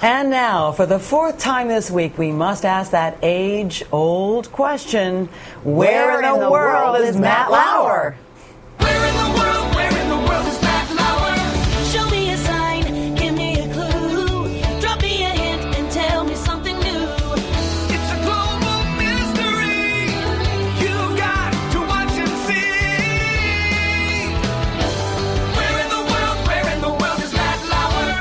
And now, for the fourth time this week, we must ask that age-old question: Where in the world is Matt Lauer? Where in the world is Matt Lauer? Show me a sign, give me a clue. Drop me a hint and tell me something new. It's a global mystery. You've got to watch and see. Where in the world is Matt Lauer?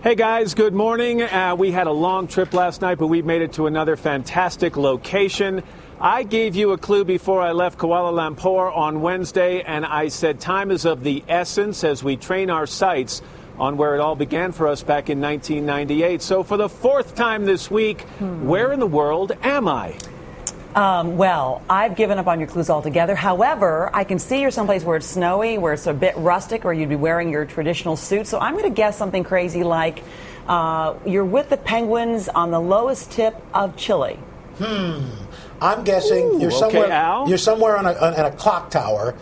Hey guys, good morning. We had a long trip last night, but we've made it to another fantastic location. I gave you a clue before I left Kuala Lumpur on Wednesday, and I said time is of the essence as we train our sights on where it all began for us back in 1998. So for the fourth time this week, where in the world am I? Well, I've given up on your clues altogether. However, I can see you're someplace where it's snowy, where it's a bit rustic, or you'd be wearing your traditional suit. So I'm going to guess something crazy like you're with the penguins on the lowest tip of Chile. I'm guessing you're somewhere. Okay, Al? You're somewhere on a clock tower,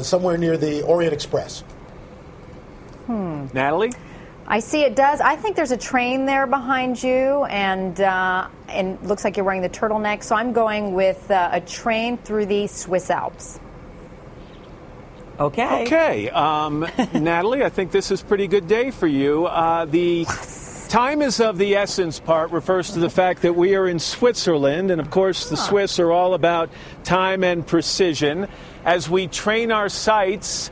somewhere near the Orient Express. Natalie? I see it does. I think there's a train there behind you, and looks like you're wearing the turtleneck. So I'm going with a train through the Swiss Alps. Okay. Okay. Natalie, I think this is a pretty good day for you. The time is of the essence part refers to the fact that we are in Switzerland, and of course the Swiss are all about time and precision. As we train our sights,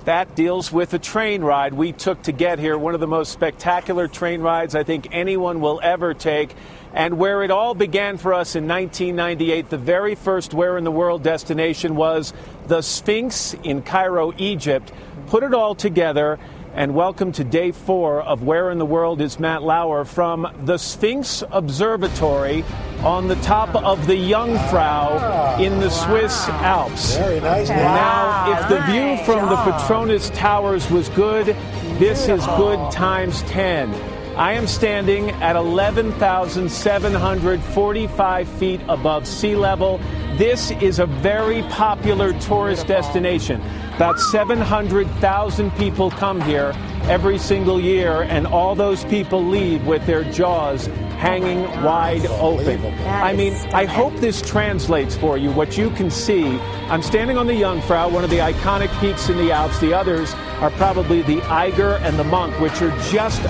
that deals with a train ride we took to get here, one of the most spectacular train rides I think anyone will ever take. And where it all began for us in 1998, the very first Where in the World destination was the Sphinx in Cairo, Egypt. Put it all together, and welcome to day 4 of Where in the World is Matt Lauer from the Sphinx Observatory on the top of the JungFrau in the Swiss Alps. Very nice. And now, if the view from the Petronas Towers was good, this is good times 10. I am standing at 11,745 feet above sea level. This is a very popular tourist destination. About 700,000 people come here every single year, and all those people leave with their jaws hanging wide open. I mean, I hope this translates for you, what you can see. I'm standing on the Jungfrau, one of the iconic peaks in the Alps. The others are probably the Eiger and the Monk, which are just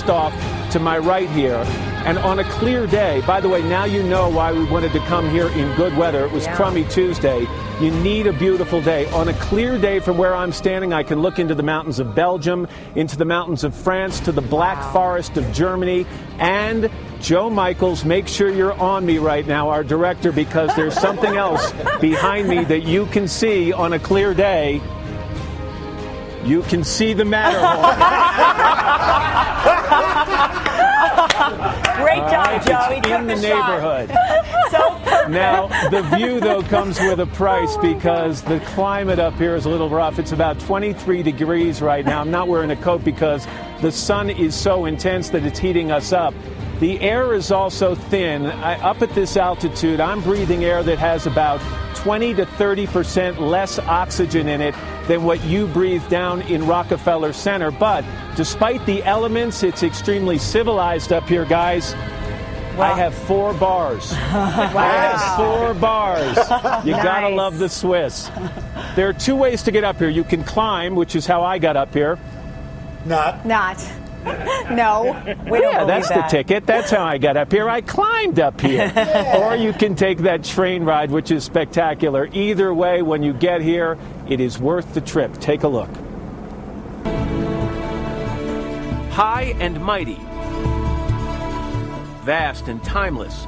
off to my right here. And on a clear day, by the way, now you know why we wanted to come here in good weather. It was crummy Tuesday. You need a beautiful day. On a clear day from where I'm standing, I can look into the mountains of Belgium, into the mountains of France, to the Black Forest of Germany, and Joe Michaels, make sure you're on me right now, our director, because there's something else behind me that you can see on a clear day. You can see the Matterhorn. Great job, Joe. He It's took in the shot. neighborhood. So perfect. Now, the view, though, comes with a price because the climate up here is a little rough. It's about 23 degrees right now. I'm not wearing a coat because the sun is so intense that it's heating us up. The air is also thin. Up at this altitude, I'm breathing air that has about 20 to 30% less oxygen in it than what you breathe down in Rockefeller Center. But despite the elements, it's extremely civilized up here, guys. Wow. I have 4 bars. I have 4 bars. You gotta love the Swiss. There are 2 ways to get up here. You can climb, which is how I got up here. Not. No. We don't believe That's that. the ticket. That's how I got up here. I climbed up here. Or you can take that train ride, which is spectacular. Either way, when you get here, it is worth the trip. Take a look. High and mighty. Vast and timeless.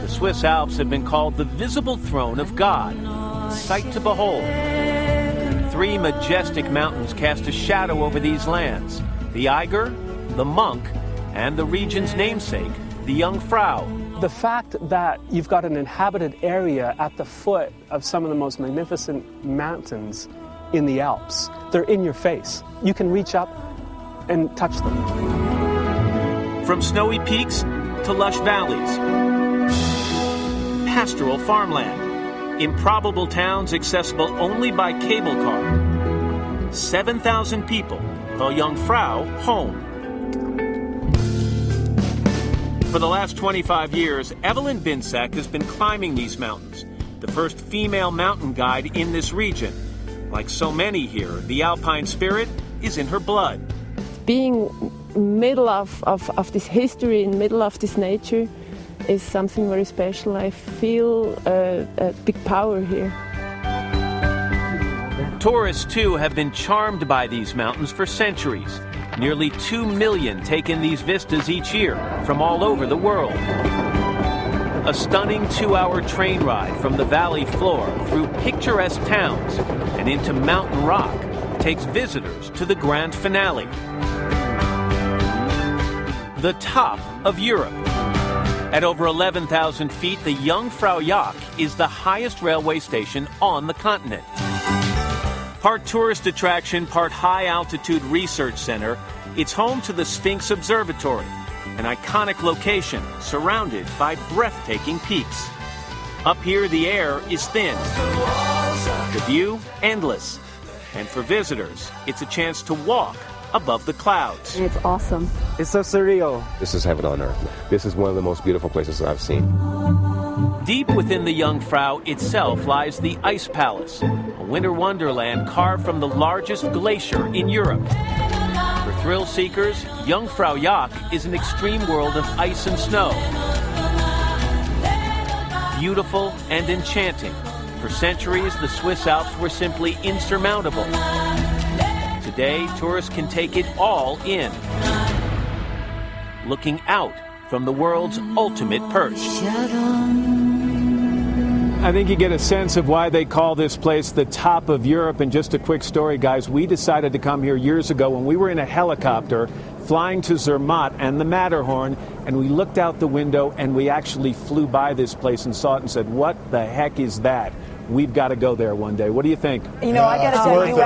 The Swiss Alps have been called the visible throne of God, a sight to behold. 3 majestic mountains cast a shadow over these lands: the Eiger, the Monk, and the region's namesake, the Jungfrau. The fact that you've got an inhabited area at the foot of some of the most magnificent mountains in the Alps, they're in your face. You can reach up and touch them. From snowy peaks to lush valleys, pastoral farmland, improbable towns accessible only by cable car, 7,000 people call JungFrau home. For the last 25 years, Evelyn Binsack has been climbing these mountains, the first female mountain guide in this region. Like so many here, the alpine spirit is in her blood. Being middle of this history, in middle of this nature, is something very special. I feel a big power here. Tourists, too, have been charmed by these mountains for centuries. Nearly 2 million take in these vistas each year from all over the world. A stunning 2-hour train ride from the valley floor through picturesque towns and into Mountain Rock takes visitors to the grand finale. The top of Europe. At over 11,000 feet, the JungFrauJoch is the highest railway station on the continent. Part tourist attraction, part high-altitude research center, it's home to the Sphinx Observatory, an iconic location surrounded by breathtaking peaks. Up here, the air is thin, the view endless, and for visitors, it's a chance to walk above the clouds. It's awesome. It's so surreal. This is heaven on earth. This is one of the most beautiful places I've seen. Deep within the Jungfrau itself lies the Ice Palace, a winter wonderland carved from the largest glacier in Europe. For thrill seekers, JungFrauJoch is an extreme world of ice and snow. Beautiful and enchanting. For centuries, the Swiss Alps were simply insurmountable. Today, tourists can take it all in, looking out from the world's ultimate perch. I think you get a sense of why they call this place the top of Europe. And just a quick story, guys. We decided to come here years ago when we were in a helicopter flying to Zermatt and the Matterhorn, and we looked out the window and we actually flew by this place and saw it and said, what the heck is that? We've got to go there one day. What do you think? You know, I got to tell you,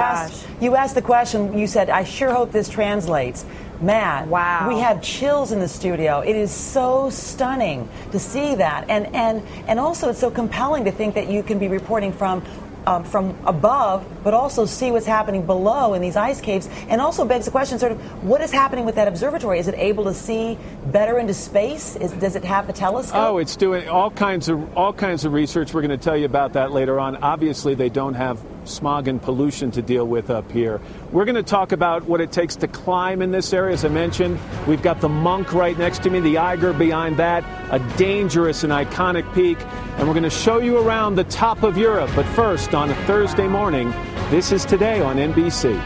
you asked the question, you said, I sure hope this translates. Matt, wow. We have chills in the studio. It is so stunning to see that. And also it's so compelling to think that you can be reporting from above, but also see what's happening below in these ice caves, and also begs the question, sort of, what is happening with that observatory? Is it able to see better into space? Does it have a telescope? Oh, it's doing all kinds of research. We're going to tell you about that later on. Obviously, they don't have smog and pollution to deal with up here. We're going to talk about what it takes to climb in this area. As I mentioned, we've got the Monk right next to me, the Eiger behind that, a dangerous and iconic peak, and we're going to show you around the top of Europe. But first, on a Thursday morning, this is Today on NBC.